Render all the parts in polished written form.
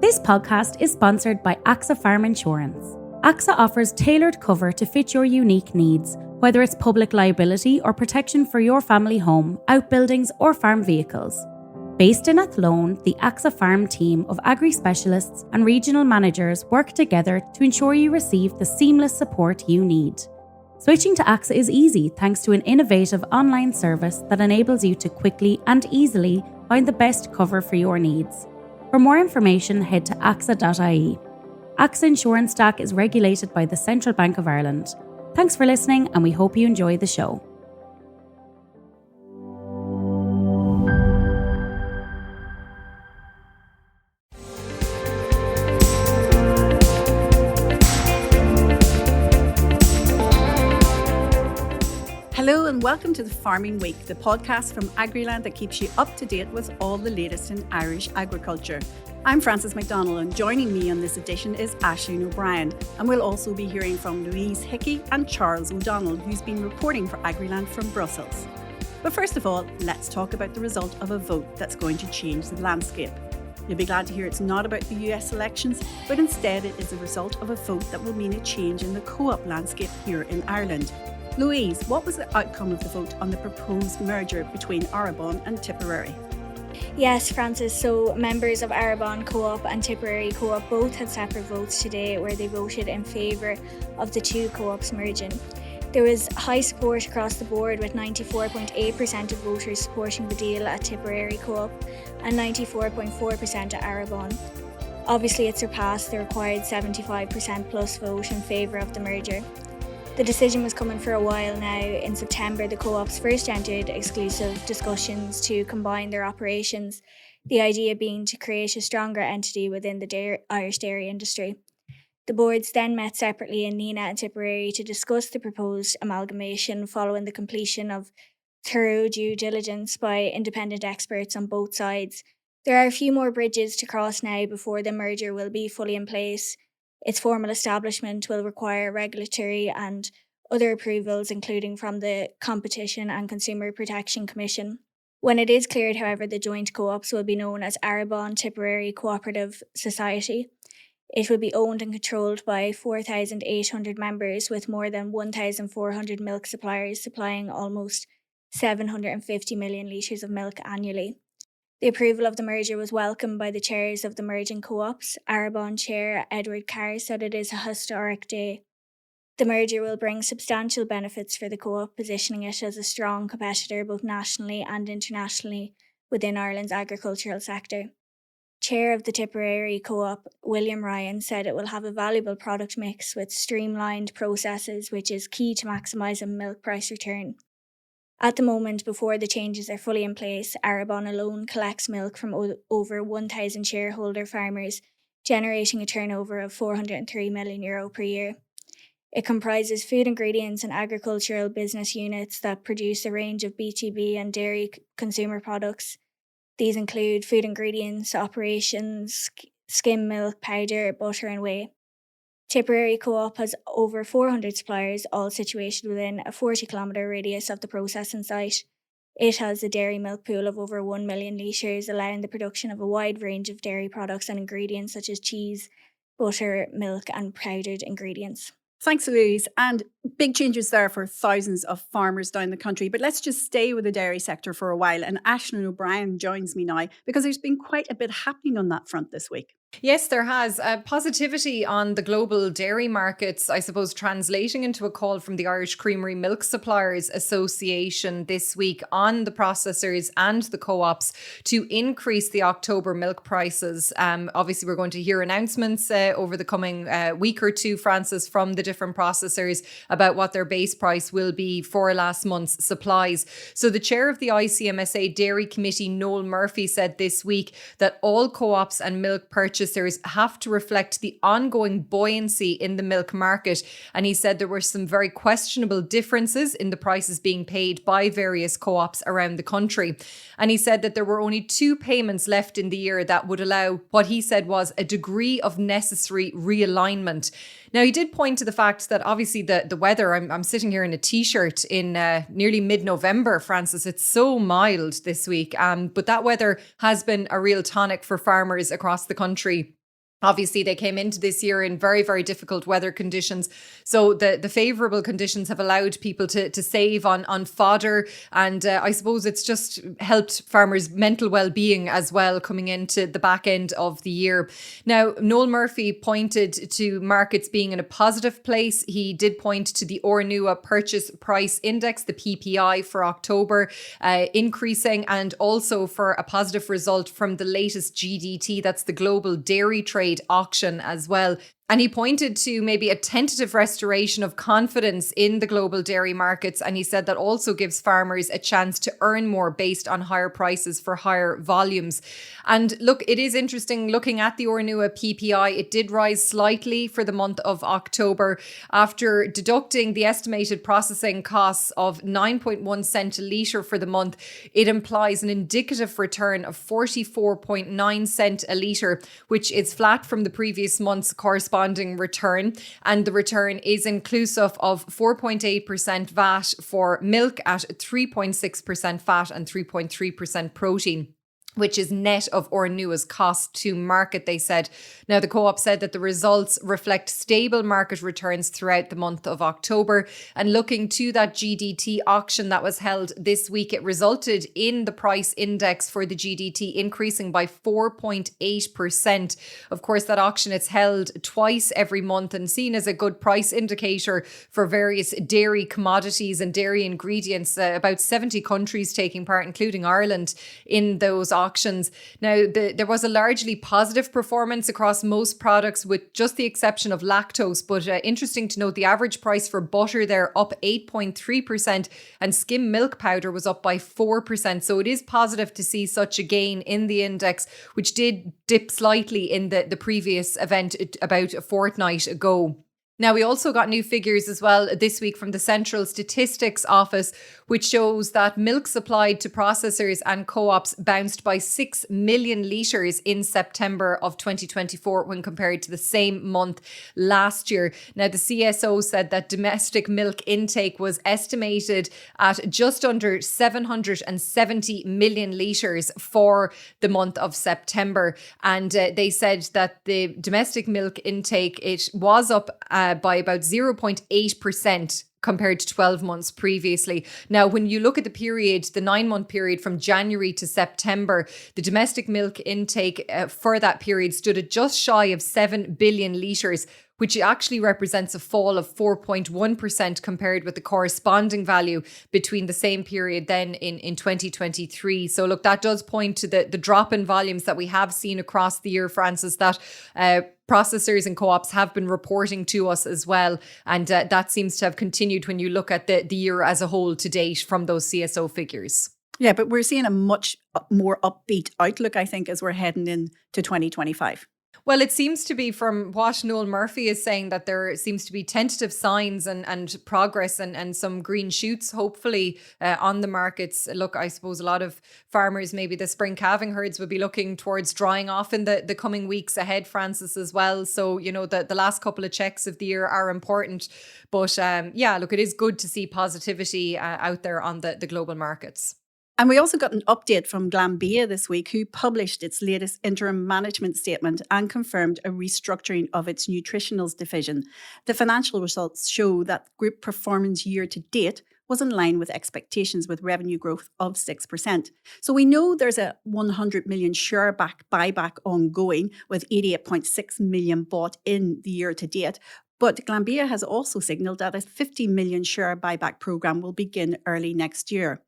This podcast is sponsored by AXA Farm Insurance. AXA offers tailored cover to fit your unique needs, whether it's public liability or protection for your family home, outbuildings or farm vehicles. Based in Athlone, the AXA Farm team of agri-specialists and regional managers work together to ensure you receive the seamless support you need. Switching to AXA is easy thanks to an innovative online service that enables you to quickly and easily find the best cover for your needs. For more information, head to AXA.ie. AXA Insurance Stack is regulated by the Central Bank of Ireland. Thanks for listening, and we hope you enjoy the show. Hello and welcome to the Farming Week, the podcast from Agriland that keeps you up to date with all the latest in Irish agriculture. I'm Francess McDonnell, and joining me on this edition is Aisling O'Brien, and we'll also be hearing from Louise, Hickey and Charles O'Donnell, who's been reporting for Agriland from Brussels. But first of all, let's talk about the result of a vote that's going to change the landscape. You'll be glad to hear it's not about the US elections, but instead it is a result of a vote that will mean a change in the co-op landscape here in Ireland. Louise, what was the outcome of the vote on the proposed merger between Arrabawn and Tipperary? Yes, Francis. So members of Arrabawn Co-op and Tipperary Co-op both had separate votes today where they voted in favour of the two co-ops merging. There was high support across the board with 94.8% of voters supporting the deal at Tipperary Co-op and 94.4% at Arrabawn. Obviously it surpassed the required 75% plus vote in favour of the merger. The decision was coming for a while now. In September, the co-ops first entered exclusive discussions to combine their operations, the idea being to create a stronger entity within the Irish dairy industry. The boards then met separately in Nenagh and Tipperary to discuss the proposed amalgamation following the completion of thorough due diligence by independent experts on both sides. There are a few more bridges to cross now before the merger will be fully in place. Its formal establishment will require regulatory and other approvals, including from the Competition and Consumer Protection Commission. When it is cleared, however, the joint co-ops will be known as Arrabawn Tipperary Cooperative Society. It will be owned and controlled by 4,800 members with more than 1,400 milk suppliers supplying almost 750 million litres of milk annually. The approval of the merger was welcomed by the chairs of the merging co-ops. Arrabawn Chair Edward Carr said it is a historic day. The merger will bring substantial benefits for the co-op, positioning it as a strong competitor both nationally and internationally within Ireland's agricultural sector. Chair of the Tipperary Co-op, William Ryan, said it will have a valuable product mix with streamlined processes, which is key to maximising milk price return. At the moment, before the changes are fully in place, Arrabawn alone collects milk from over 1,000 shareholder farmers, generating a turnover of €403 million per year. It comprises food ingredients and agricultural business units that produce a range of B2B and dairy consumer products. These include food ingredients, operations, skim milk, powder, butter and whey. Tipperary Co-op has over 400 suppliers, all situated within a 40-kilometre radius of the processing site. It has a dairy milk pool of over 1 million litres, allowing the production of a wide range of dairy products and ingredients such as cheese, butter, milk and powdered ingredients. Thanks, Louise. And big changes there for thousands of farmers down the country. But let's just stay with the dairy sector for a while. And Aisling O'Brien joins me now because there's been quite a bit happening on that front this week. Yes, there has. Positivity on the global dairy markets, I suppose, translating into a call from the Irish Creamery Milk Suppliers Association this week on the processors and the co-ops to increase the October milk prices. Obviously, we're going to hear announcements over the coming week or two, Francis, from the different processors about what their base price will be for last month's supplies. So the chair of the ICMSA Dairy Committee, Noel Murphy, said this week that all co-ops and milk purchasers have to reflect the ongoing buoyancy in the milk market. And he said there were some very questionable differences in the prices being paid by various co-ops around the country. And he said that there were only 2 payments left in the year that would allow what he said was a degree of necessary realignment. Now, he did point to the fact that obviously the weather, I'm sitting here in a t-shirt in nearly mid-November, Francis. It's so mild this week, but that weather has been a real tonic for farmers across the country. Obviously, they came into this year in very, very difficult weather conditions. So the favourable conditions have allowed people to save on fodder. And I suppose it's just helped farmers' mental well-being as well coming into the back end of the year. Now, Noel Murphy pointed to markets being in a positive place. He did point to the Ornua Purchase Price Index, the PPI for October, increasing, and also for a positive result from the latest GDT, that's the Global Dairy Trade auction as well. And he pointed to maybe a tentative restoration of confidence in the global dairy markets. And he said that also gives farmers a chance to earn more based on higher prices for higher volumes. And look, it is interesting looking at the Ornua PPI. It did rise slightly for the month of October after deducting the estimated processing costs of 9.1 cent a litre for the month. It implies an indicative return of 44.9 cent a litre, which is flat from the previous month's corresponding return, and the return is inclusive of 4.8% VAT for milk at 3.6% fat and 3.3% protein, which is net of Ornua's cost to market, they said. Now, the co-op said that the results reflect stable market returns throughout the month of October. And looking to that GDT auction that was held this week, it resulted in the price index for the GDT increasing by 4.8%. Of course, that auction is held twice every month and seen as a good price indicator for various dairy commodities and dairy ingredients. About 70 countries taking part, including Ireland, in those auctions. Now, there was a largely positive performance across most products with just the exception of lactose. But interesting to note, the average price for butter there up 8.3% and skim milk powder was up by 4%. So it is positive to see such a gain in the index, which did dip slightly in the previous event about a fortnight ago. Now, we also got new figures as well this week from the Central Statistics Office, which shows that milk supplied to processors and co-ops bounced by 6 million litres in September of 2024 when compared to the same month last year. Now, the CSO said that domestic milk intake was estimated at just under 770 million litres for the month of September. And they said that the domestic milk intake, it was up by about 0.8% compared to 12 months previously. Now, when you look at the period, the 9-month period from January to September, the domestic milk intake for that period stood at just shy of 7 billion litres, which actually represents a fall of 4.1% compared with the corresponding value between the same period then in 2023. So look, that does point to the drop in volumes that we have seen across the year, Francis, that processors and co-ops have been reporting to us as well. And that seems to have continued when you look at the year as a whole to date from those CSO figures. Yeah, but we're seeing a much more upbeat outlook, I think, as we're heading into 2025. Well, it seems to be, from what Noel Murphy is saying, that there seems to be tentative signs and progress and some green shoots, hopefully, on the markets. Look, I suppose a lot of farmers, maybe the spring calving herds, will be looking towards drying off in the coming weeks ahead, Francis, as well. So, you know, the last couple of checks of the year are important. But yeah, look, it is good to see positivity out there on the global markets. And we also got an update from Glanbia this week, who published its latest interim management statement and confirmed a restructuring of its nutritionals division. The financial results show that group performance year to date was in line with expectations, with revenue growth of 6%. So we know there's a 100 million share buyback ongoing, with 88.6 million bought in the year to date. But Glanbia has also signalled that a 50 million share buyback programme will begin early next year.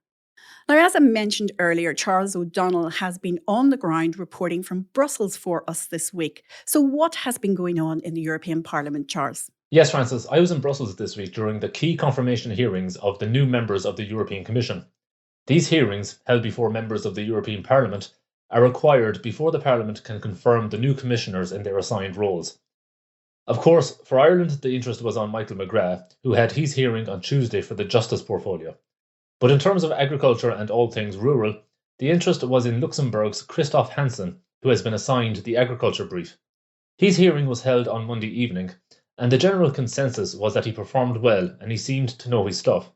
Now, as I mentioned earlier, Charles O'Donnell has been on the ground reporting from Brussels for us this week. So what has been going on in the European Parliament, Charles? Yes, Francis, I was in Brussels this week during the key confirmation hearings of the new members of the European Commission. These hearings, held before members of the European Parliament, are required before the Parliament can confirm the new commissioners in their assigned roles. Of course, for Ireland, the interest was on Michael McGrath, who had his hearing on Tuesday for the Justice portfolio. But in terms of agriculture and all things rural, the interest was in Luxembourg's Christoph Hansen, who has been assigned the agriculture brief. His hearing was held on Monday evening, and the general consensus was that he performed well and he seemed to know his stuff.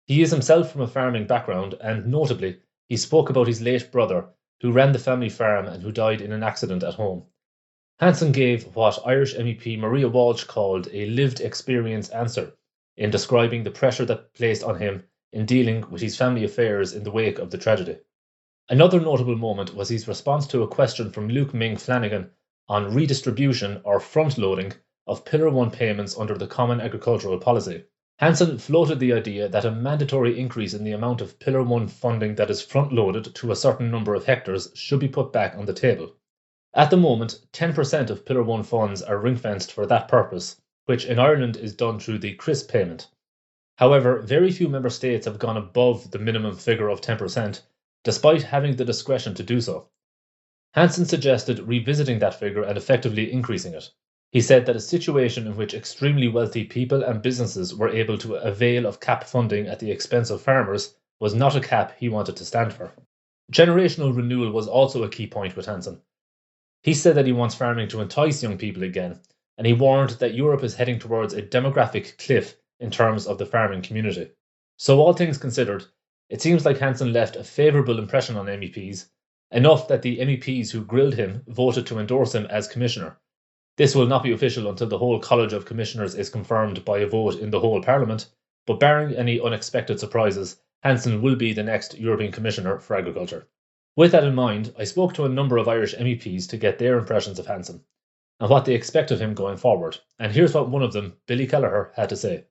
He is himself from a farming background, and notably, he spoke about his late brother, who ran the family farm and who died in an accident at home. Hansen gave what Irish MEP Maria Walsh called a lived experience answer in describing the pressure that placed on him in dealing with his family affairs in the wake of the tragedy. Another notable moment was his response to a question from Luke Ming Flanagan on redistribution or front-loading of Pillar 1 payments under the Common Agricultural Policy. Hansen floated the idea that a mandatory increase in the amount of Pillar 1 funding that is front-loaded to a certain number of hectares should be put back on the table. At the moment, 10% of Pillar 1 funds are ring-fenced for that purpose, which in Ireland is done through the CRIS payment. However, very few member states have gone above the minimum figure of 10%, despite having the discretion to do so. Hansen suggested revisiting that figure and effectively increasing it. He said that a situation in which extremely wealthy people and businesses were able to avail of cap funding at the expense of farmers was not a cap he wanted to stand for. Generational renewal was also a key point with Hansen. He said that he wants farming to entice young people again, and he warned that Europe is heading towards a demographic cliff in terms of the farming community. So all things considered, it seems like Hansen left a favourable impression on MEPs, enough that the MEPs who grilled him voted to endorse him as Commissioner. This will not be official until the whole College of Commissioners is confirmed by a vote in the whole Parliament, but barring any unexpected surprises, Hansen will be the next European Commissioner for Agriculture. With that in mind, I spoke to a number of Irish MEPs to get their impressions of Hansen and what they expect of him going forward. And here's what one of them, Billy Kelleher, had to say.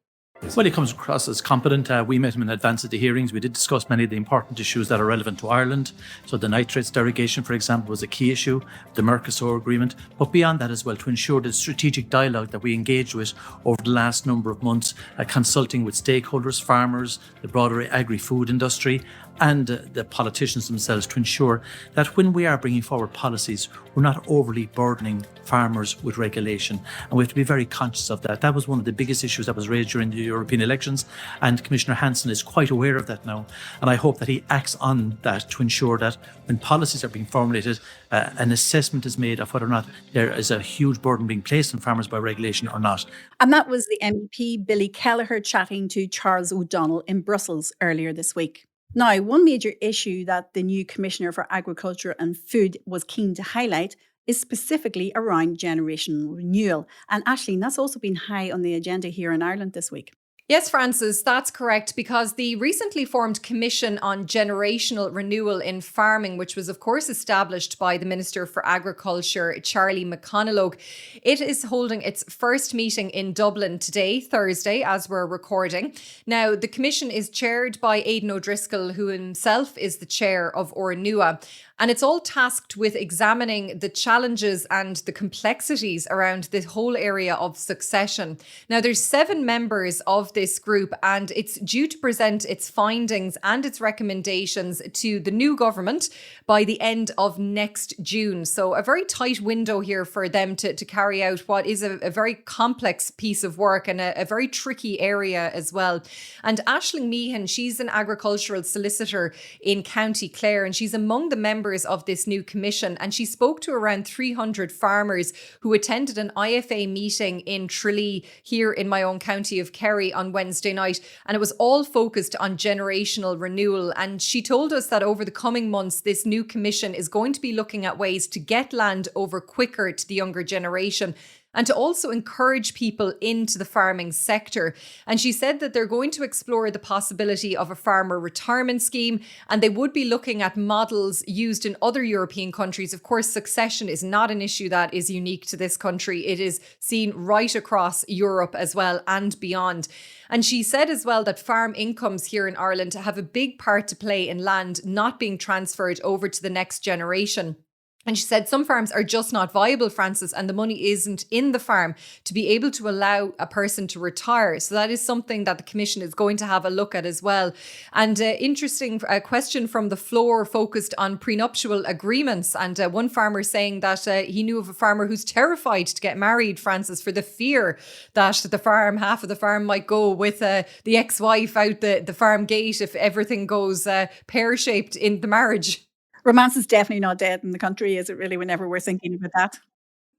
Well, he comes across as competent. We met him in advance of the hearings. We did discuss many of the important issues that are relevant to Ireland. So the nitrates derogation, for example, was a key issue, the Mercosur agreement. But beyond that as well, to ensure the strategic dialogue that we engaged with over the last number of months, consulting with stakeholders, farmers, the broader agri-food industry, and the politicians themselves to ensure that when we are bringing forward policies, we're not overly burdening farmers with regulation. And we have to be very conscious of that. That was one of the biggest issues that was raised during the European elections. And Commissioner Hansen is quite aware of that now. And I hope that he acts on that to ensure that when policies are being formulated, an assessment is made of whether or not there is a huge burden being placed on farmers by regulation or not. And that was the MEP Billy Kelleher chatting to Charles O'Donnell in Brussels earlier this week. Now, one major issue that the new Commissioner for Agriculture and Food was keen to highlight is specifically around generational renewal. And Aisling, that's also been high on the agenda here in Ireland this week. Yes, Frances, that's correct, because the recently formed Commission on Generational Renewal in Farming, which was of course established by the Minister for Agriculture, Charlie McConalogue, it is holding its first meeting in Dublin today, Thursday, as we're recording. Now, the Commission is chaired by Aidan O'Driscoll, who himself is the chair of Ornua. And it's all tasked with examining the challenges and the complexities around the whole area of succession. Now, there's 7 members of this group, and it's due to present its findings and its recommendations to the new government by the end of next June. So a very tight window here for them to carry out what is a very complex piece of work and a very tricky area as well. And Aisling Meehan, she's an agricultural solicitor in County Clare, and she's among the members of this new commission, and she spoke to around 300 farmers who attended an IFA meeting in Tralee here in my own county of Kerry on Wednesday night, and it was all focused on generational renewal. And she told us that over the coming months this new commission is going to be looking at ways to get land over quicker to the younger generation and to also encourage people into the farming sector. And she said that they're going to explore the possibility of a farmer retirement scheme, and they would be looking at models used in other European countries. Of course, succession is not an issue that is unique to this country. It is seen right across Europe as well and beyond. And she said as well that farm incomes here in Ireland have a big part to play in land not being transferred over to the next generation. And she said some farms are just not viable, Frances, and the money isn't in the farm to be able to allow a person to retire. So that is something that the Commission is going to have a look at as well. And interesting question from the floor focused on prenuptial agreements. And one farmer saying that he knew of a farmer who's terrified to get married, Frances, for the fear that the farm, half of the farm might go with the ex-wife out the farm gate if everything goes pear-shaped in the marriage. Romance is definitely not dead in the country, is it really, whenever we're thinking about that?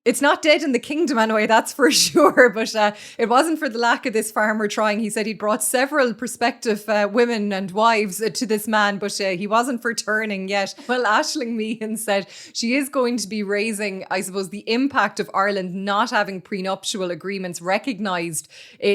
It's not dead in the kingdom anyway, that's for sure. But it wasn't for the lack of this farmer trying. He said he'd brought several prospective women and wives to this man, but he wasn't for turning yet. Well, Aisling Meehan said she is going to be raising, I suppose, the impact of Ireland not having prenuptial agreements recognised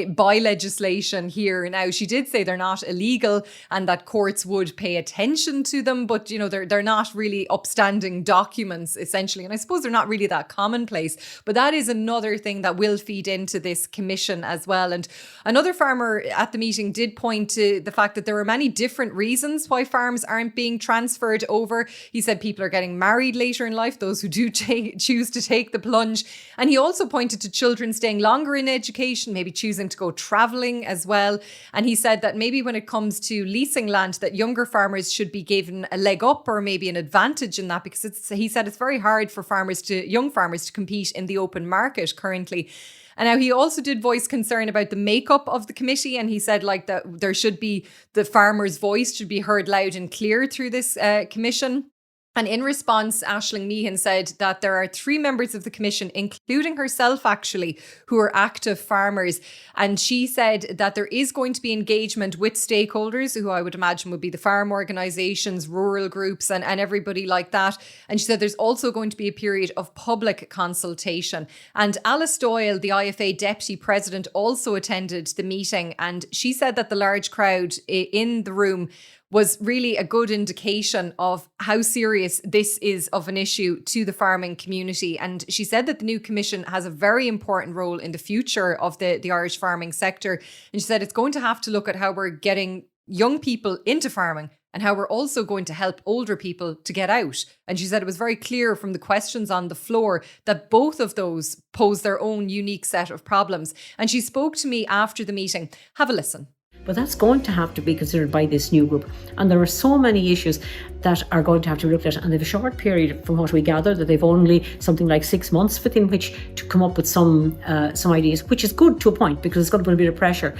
by legislation here. Now, she did say they're not illegal and that courts would pay attention to them, but, you know, they're not really upstanding documents, essentially. And I suppose they're not really that commonplace. But that is another thing that will feed into this commission as well. And another farmer at the meeting did point to the fact that there are many different reasons why farms aren't being transferred over. He said people are getting married later in life, those who do choose to take the plunge. And he also pointed to children staying longer in education, maybe choosing to go travelling as well. And he said that maybe when it comes to leasing land, that younger farmers should be given a leg up or maybe an advantage in that, because he said it's very hard for young farmers to compete in the open market currently. And now he also did voice concern about the makeup of the committee, and he said that there should be, the farmer's voice should be heard loud and clear through this commission. And in response, Aisling Meehan said that there are 3 members of the commission, including herself actually, who are active farmers. And she said that there is going to be engagement with stakeholders, who I would imagine would be the farm organisations, rural groups and everybody like that. And she said there's also going to be a period of public consultation. And Alice Doyle, the IFA deputy president, also attended the meeting. And she said that the large crowd in the room was really a good indication of how serious this is of an issue to the farming community. And she said that the new commission has a very important role in the future of the Irish farming sector. And she said it's going to have to look at how we're getting young people into farming and how we're also going to help older people to get out. And she said it was very clear from the questions on the floor that both of those pose their own unique set of problems. And she spoke to me after the meeting. Have a listen. But that's going to have to be considered by this new group. And there are so many issues that are going to have to be looked at. And they have a short period, from what we gather, that they've only something like 6 months within which to come up with some ideas, which is good to a point, because it's going to put a bit of pressure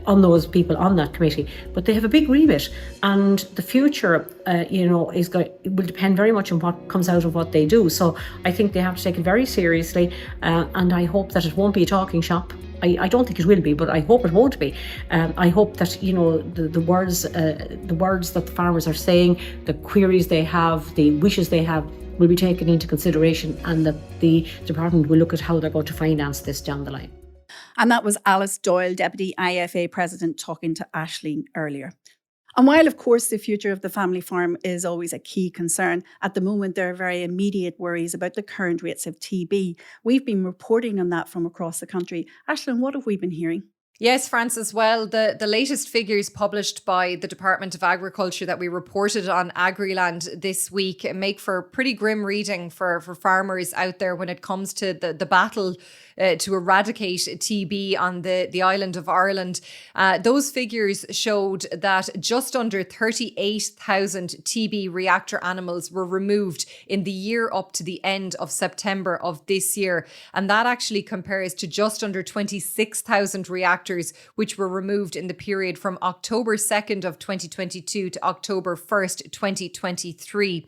on those people on that committee. But they have a big remit, and the future, will depend very much on what comes out of what they do. So I think they have to take it very seriously, and I hope that it won't be a talking shop. I don't think it will be, but I hope it won't be. I hope that, the words that the farmers are saying, the queries they have, the wishes they have, will be taken into consideration, and that the department will look at how they're going to finance this down the line. And that was Alice Doyle, Deputy IFA President, talking to Aisling earlier. And while, of course, the future of the family farm is always a key concern, at the moment there are very immediate worries about the current rates of TB. We've been reporting on that from across the country. Aisling, what have we been hearing? Yes, Frances. Well, the latest figures published by the Department of Agriculture that we reported on Agriland this week make for pretty grim reading for farmers out there when it comes to the battle to eradicate TB on the island of Ireland. Those figures showed that just under 38,000 TB reactor animals were removed in the year up to the end of September of this year. And that actually compares to just under 26,000 reactors which were removed in the period from October 2nd of 2022 to October 1st, 2023.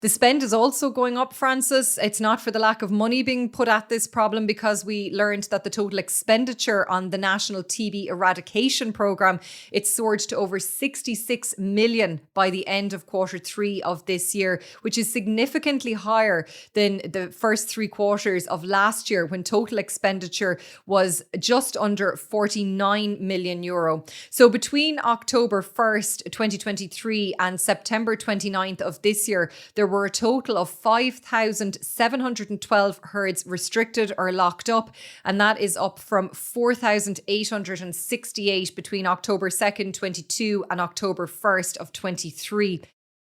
The spend is also going up, Frances. It's not for the lack of money being put at this problem, because we learned that the total expenditure on the National TB Eradication Programme, it soared to over 66 million by the end of Q3 of this year, which is significantly higher than the first 3 quarters of last year, when total expenditure was just under 49 million euro. So between October 1st, 2023 and September 29th of this year, there were a total of 5,712 herds restricted or locked up, and that is up from 4,868 between October 2nd, 22 and October 1st of 23.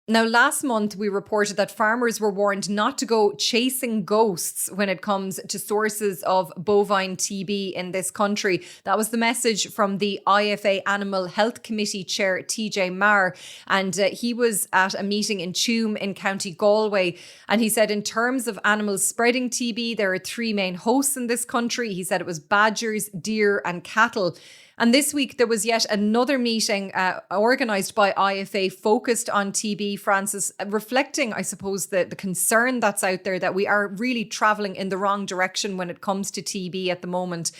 Now, last month, we reported that farmers were warned not to go chasing ghosts when it comes to sources of bovine TB in this country. That was the message from the IFA Animal Health Committee Chair, TJ Maher, and he was at a meeting in Tuam in County Galway. And he said, in terms of animals spreading TB, there are 3 main hosts in this country. He said it was badgers, deer and cattle. And this week, there was yet another meeting organised by IFA focused on TB, Frances, reflecting, I suppose, the concern that's out there that we are really travelling in the wrong direction when it comes to TB at the moment.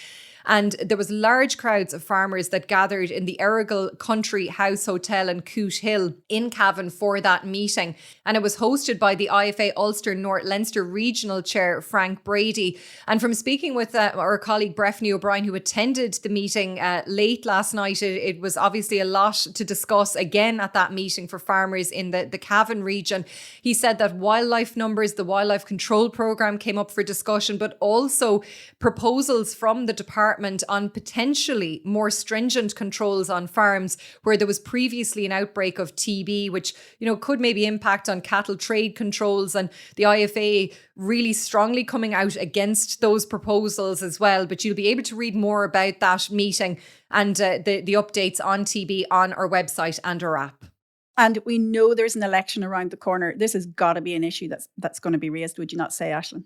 And there was large crowds of farmers that gathered in the Errigal Country House Hotel in Coot Hill in Cavan for that meeting. And it was hosted by the IFA Ulster North Leinster Regional Chair, Frank Brady. And from speaking with our colleague Breffney O'Brien, who attended the meeting late last night, it was obviously a lot to discuss again at that meeting for farmers in the Cavan region. He said that wildlife numbers, the wildlife control programme came up for discussion, but also proposals from the department on potentially more stringent controls on farms where there was previously an outbreak of TB, which, could maybe impact on cattle trade controls, and the IFA really strongly coming out against those proposals as well. But you'll be able to read more about that meeting and the updates on TB on our website and our app. And we know there's an election around the corner. This has got to be an issue that's going to be raised, would you not say, Aisling?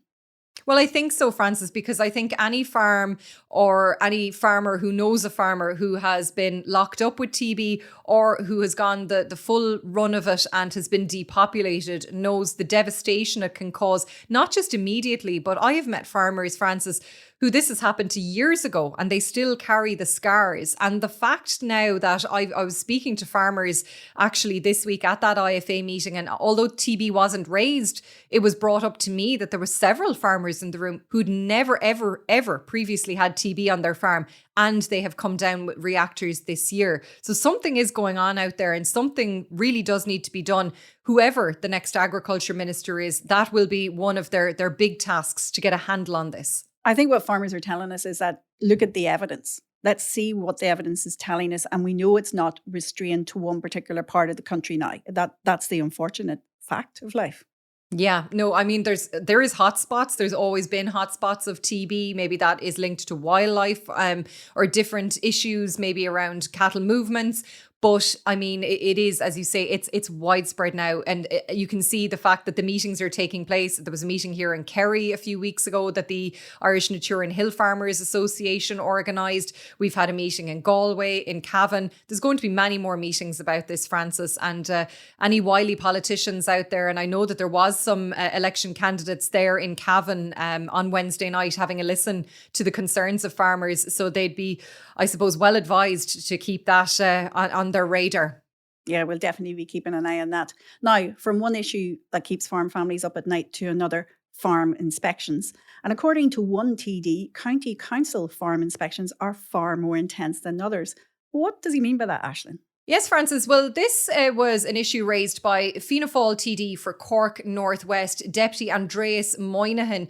Well, I think so, Frances, because I think any farm or any farmer who knows a farmer who has been locked up with TB or who has gone the full run of it and has been depopulated knows the devastation it can cause, not just immediately, but I have met farmers, Frances, who this has happened to years ago and they still carry the scars. And the fact now that I was speaking to farmers actually this week at that IFA meeting, and although TB wasn't raised, it was brought up to me that there were several farmers in the room who'd never, ever, ever previously had TB on their farm, and they have come down with reactors this year. So something is going on out there and something really does need to be done. Whoever the next agriculture minister is, that will be one of their big tasks to get a handle on this. I think what farmers are telling us is that look at the evidence. Let's see what the evidence is telling us. And we know it's not restrained to one particular part of the country now. That's the unfortunate fact of life. Yeah, no, I mean, there is hotspots. There's always been hotspots of TB. Maybe that is linked to wildlife or different issues, maybe around cattle movements. But I mean, it is, as you say, it's widespread now. And you can see the fact that the meetings are taking place. There was a meeting here in Kerry a few weeks ago that the Irish Nature and Hill Farmers Association organised. We've had a meeting in Galway, in Cavan. There's going to be many more meetings about this, Frances, and any wily politicians out there. And I know that there was some election candidates there in Cavan on Wednesday night having a listen to the concerns of farmers. So they'd be, I suppose, well advised to keep that on their radar. Yeah, we'll definitely be keeping an eye on that. Now, from one issue that keeps farm families up at night to another, farm inspections. And according to one TD, county council farm inspections are far more intense than others. What does he mean by that, Aisling? Yes, Frances. Well, this was an issue raised by Fianna Fáil TD for Cork Northwest, Deputy Andreas Moynihan,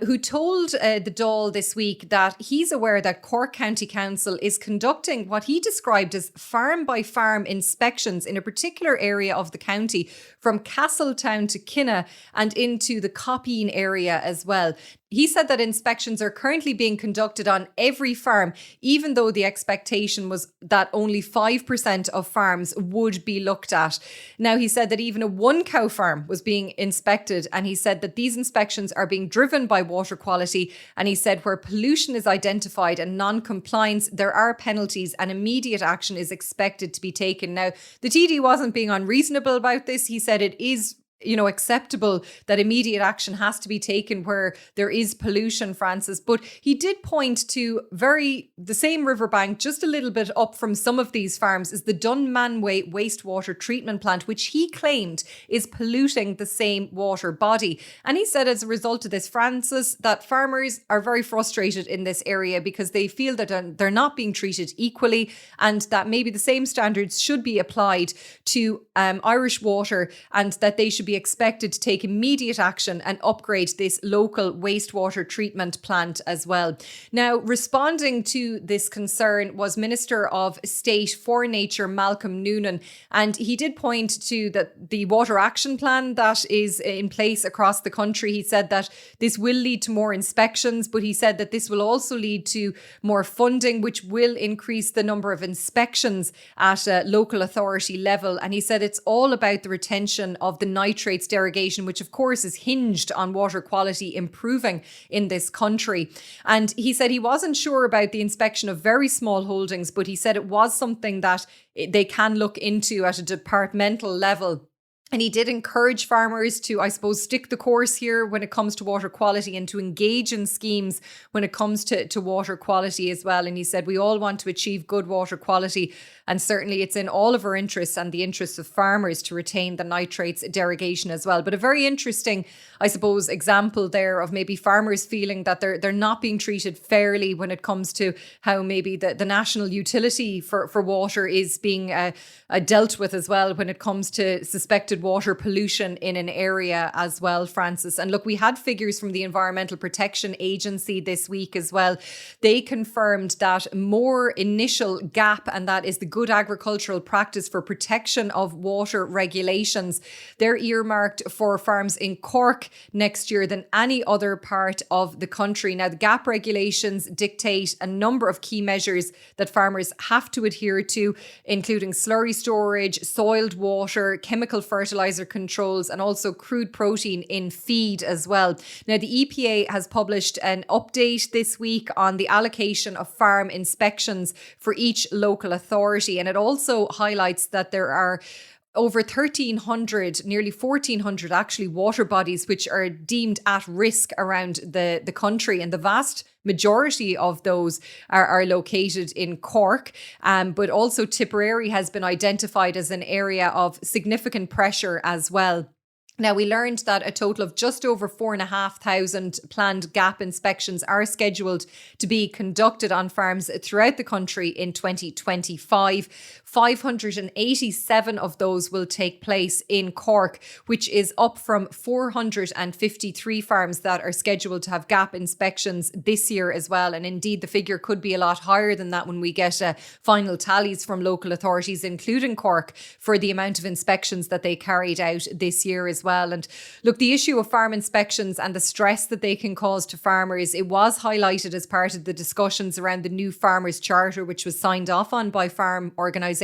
who told the Dáil this week that he's aware that Cork County Council is conducting what he described as farm-by-farm inspections in a particular area of the county, from Castletown to Kinna and into the Coppeen area as well. He said that inspections are currently being conducted on every farm, even though the expectation was that only 5% of farms would be looked at. Now, he said that even a one-cow farm was being inspected, and he said that these inspections are being driven by water quality. And he said where pollution is identified and non-compliance, there are penalties and immediate action is expected to be taken. Now, the TD wasn't being unreasonable about this. He said it is acceptable that immediate action has to be taken where there is pollution, Frances. But he did point to the same riverbank, just a little bit up from some of these farms, is the Dunmanway wastewater treatment plant, which he claimed is polluting the same water body. And he said as a result of this, Frances, that farmers are very frustrated in this area because they feel that they're not being treated equally, and that maybe the same standards should be applied to Irish water, and that they should be expected to take immediate action and upgrade this local wastewater treatment plant as well. Now, responding to this concern was Minister of State for Nature, Malcolm Noonan, and he did point to the water action plan that is in place across the country. He said that this will lead to more inspections, but he said that this will also lead to more funding, which will increase the number of inspections at a local authority level. And he said it's all about the retention of the nitrate nitrates derogation, which of course is hinged on water quality improving in this country. And he said he wasn't sure about the inspection of very small holdings, but he said it was something that they can look into at a departmental level. And he did encourage farmers to, I suppose, stick the course here when it comes to water quality and to engage in schemes when it comes to water quality as well. And he said, we all want to achieve good water quality. And certainly it's in all of our interests and the interests of farmers to retain the nitrates derogation as well. But a very interesting, I suppose, example there of maybe farmers feeling that they're not being treated fairly when it comes to how maybe the national utility for water is being dealt with as well when it comes to suspected water pollution in an area as well, Frances. And look, we had figures from the Environmental Protection Agency this week as well. They confirmed that more initial gap, and that is the good agricultural practice for protection of water regulations. They're earmarked for farms in Cork next year than any other part of the country. Now, the GAP regulations dictate a number of key measures that farmers have to adhere to, including slurry storage, soiled water, chemical fertilizer controls, and also crude protein in feed as well. Now, the EPA has published an update this week on the allocation of farm inspections for each local authority. And it also highlights that there are over 1,300, nearly 1,400 actually, water bodies which are deemed at risk around the country. And the vast majority of those are located in Cork. But also Tipperary has been identified as an area of significant pressure as well. Now, we learned that a total of just over 4,500 planned GAP inspections are scheduled to be conducted on farms throughout the country in 2025. 587 of those will take place in Cork, which is up from 453 farms that are scheduled to have GAP inspections this year as well. And indeed, the figure could be a lot higher than that when we get final tallies from local authorities, including Cork, for the amount of inspections that they carried out this year as well. And look, the issue of farm inspections and the stress that they can cause to farmers, it was highlighted as part of the discussions around the new Farmers Charter, which was signed off on by farm organisations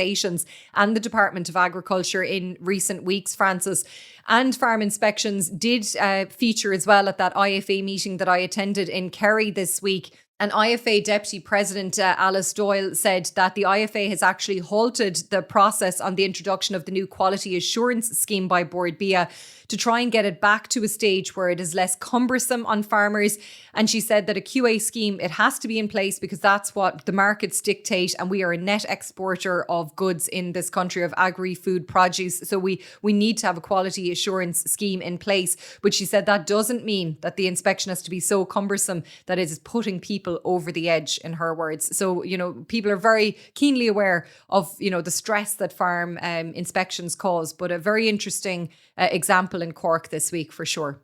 and the Department of Agriculture in recent weeks, Frances. And farm inspections did feature as well at that IFA meeting that I attended in Kerry this week. And IFA Deputy President Alice Doyle said that the IFA has actually halted the process on the introduction of the new Quality Assurance Scheme by Bord Bia to try and get it back to a stage where it is less cumbersome on farmers. And she said that a QA scheme, it has to be in place because that's what the markets dictate. And we are a net exporter of goods in this country, of agri-food produce. So we need to have a quality assurance scheme in place. But she said that doesn't mean that the inspection has to be so cumbersome that it is putting people over the edge, in her words. So, people are very keenly aware of, the stress that farm inspections cause, but a very interesting example in Cork this week for sure.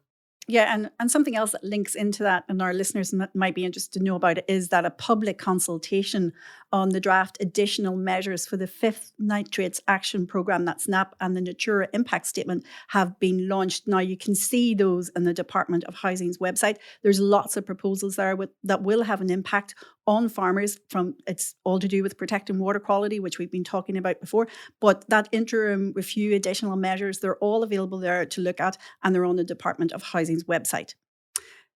Yeah, and something else that links into that, and our listeners might be interested to know about it, is that a public consultation on the draft additional measures for the 5th Nitrates Action Programme, that SNAP, and the Natura Impact Statement have been launched. Now, you can see those in the Department of Housing's website. There's lots of proposals there that will have an impact on farmers. It's all to do with protecting water quality, which we've been talking about before. But that interim review additional measures, they're all available there to look at, and they're on the Department of Housing's website.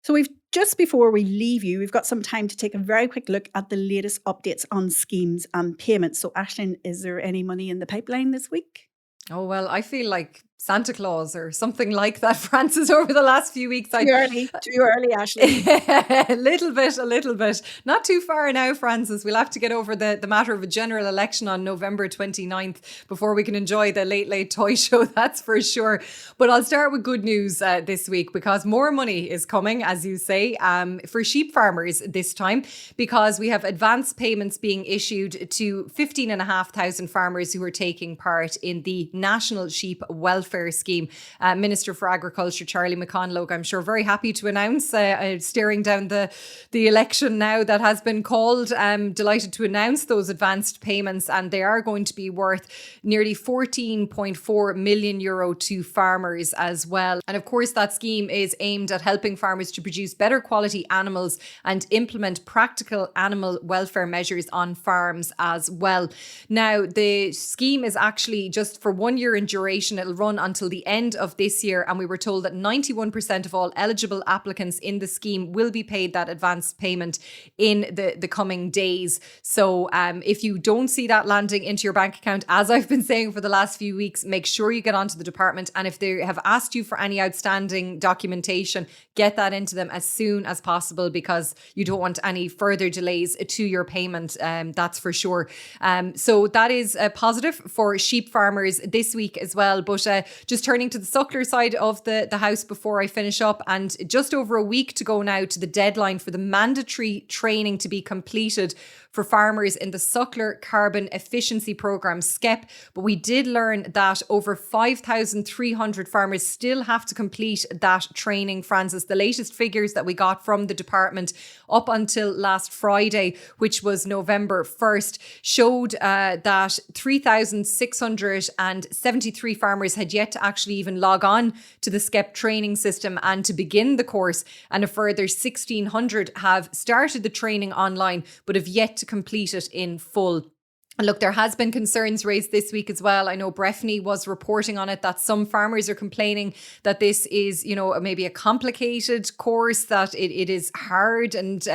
So just before we leave you, we've got some time to take a very quick look at the latest updates on schemes and payments. So Aisling, is there any money in the pipeline this week? Oh, well, I feel like Santa Claus or something like that, Frances, over the last few weeks. Too early, Aisling. A little bit. Not too far now, Frances. We'll have to get over the matter of a general election on November 29th before we can enjoy the Late Toy Show, that's for sure. But I'll start with good news this week, because more money is coming, as you say, for sheep farmers this time, because we have advance payments being issued to 15,500 farmers who are taking part in the National Sheep Welfare Scheme. Minister for Agriculture Charlie McConlogue, I'm sure, very happy to announce, staring down the election now that has been called, delighted to announce those advanced payments, and they are going to be worth nearly €14.4 million to farmers as well. And of course, that scheme is aimed at helping farmers to produce better quality animals and implement practical animal welfare measures on farms as well. Now, the scheme is actually just for 1 year in duration. It'll run run until the end of this year, and we were told that 91% of all eligible applicants in the scheme will be paid that advance payment in the coming days. So if you don't see that landing into your bank account, as I've been saying for the last few weeks, make sure you get onto the department, and if they have asked you for any outstanding documentation, get that into them as soon as possible, because you don't want any further delays to your payment, that's for sure. So that is positive for sheep farmers this week as well. But just turning to the suckler side of the house before I finish up, and just over a week to go now to the deadline for the mandatory training to be completed for farmers in the Suckler Carbon Efficiency Programme, SCEP. But we did learn that over 5,300 farmers still have to complete that training, Francis. The latest figures that we got from the department up until last Friday, which was November 1st, showed that 3,673 farmers had yet to actually even log on to the SCEP training system and to begin the course. And a further 1,600 have started the training online, but have yet to complete it in full. And look, there has been concerns raised this week as well. I know Breffni was reporting on it, that some farmers are complaining that this is, maybe a complicated course, that it is hard, and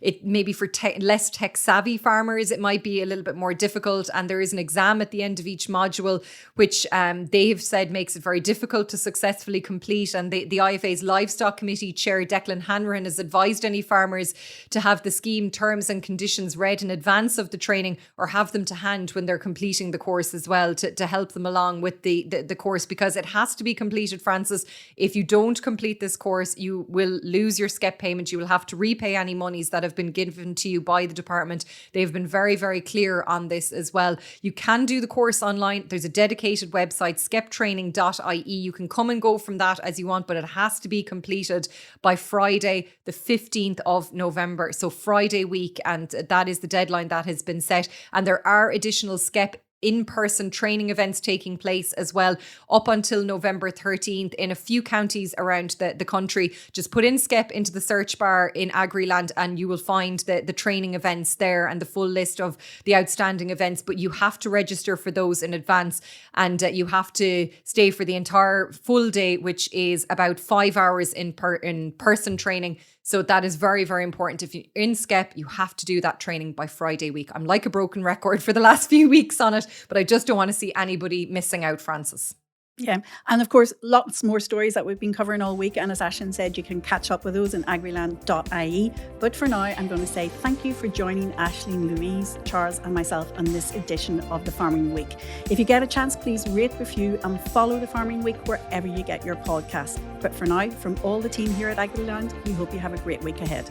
it maybe for less tech savvy farmers, it might be a little bit more difficult. And there is an exam at the end of each module, which they have said makes it very difficult to successfully complete. And the IFA's Livestock Committee Chair Declan Hanrahan has advised any farmers to have the scheme terms and conditions read in advance of the training, or have them to hand when they're completing the course as well, to help them along with the course, because it has to be completed, Francis. If you don't complete this course, you will lose your SCEP payment. You will have to repay any monies that have been given to you by the department. They've been very, very clear on this as well. You can do the course online. There's a dedicated website, skeptraining.ie. You can come and go from that as you want, but it has to be completed by Friday, the 15th of November. So Friday week, and that is the deadline that has been set. And there are additional SCEP in-person training events taking place as well up until November 13th in a few counties around the country. Just put in SCEP into the search bar in Agriland and you will find the training events there and the full list of the outstanding events. But you have to register for those in advance, and you have to stay for the entire full day, which is about 5 hours in person training. So that is very, very important. If you're in SCEP, you have to do that training by Friday week. I'm like a broken record for the last few weeks on it, but I just don't want to see anybody missing out, Francis. Yeah. And of course, lots more stories that we've been covering all week. And as Aisling said, you can catch up with those in Agriland.ie. But for now, I'm going to say thank you for joining Aisling, Louise, Charles and myself on this edition of the Farming Week. If you get a chance, please rate, review and follow the Farming Week wherever you get your podcast. But for now, from all the team here at Agriland, we hope you have a great week ahead.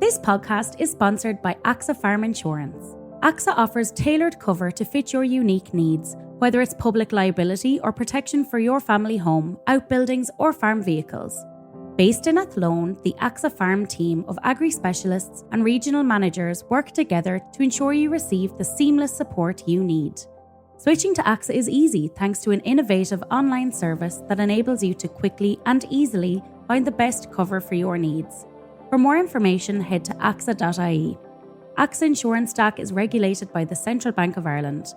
This podcast is sponsored by AXA Farm Insurance. AXA offers tailored cover to fit your unique needs, whether it's public liability or protection for your family home, outbuildings or farm vehicles. Based in Athlone, the AXA Farm team of agri-specialists and regional managers work together to ensure you receive the seamless support you need. Switching to AXA is easy thanks to an innovative online service that enables you to quickly and easily find the best cover for your needs. For more information, head to axa.ie. AXA Insurance Stack is regulated by the Central Bank of Ireland.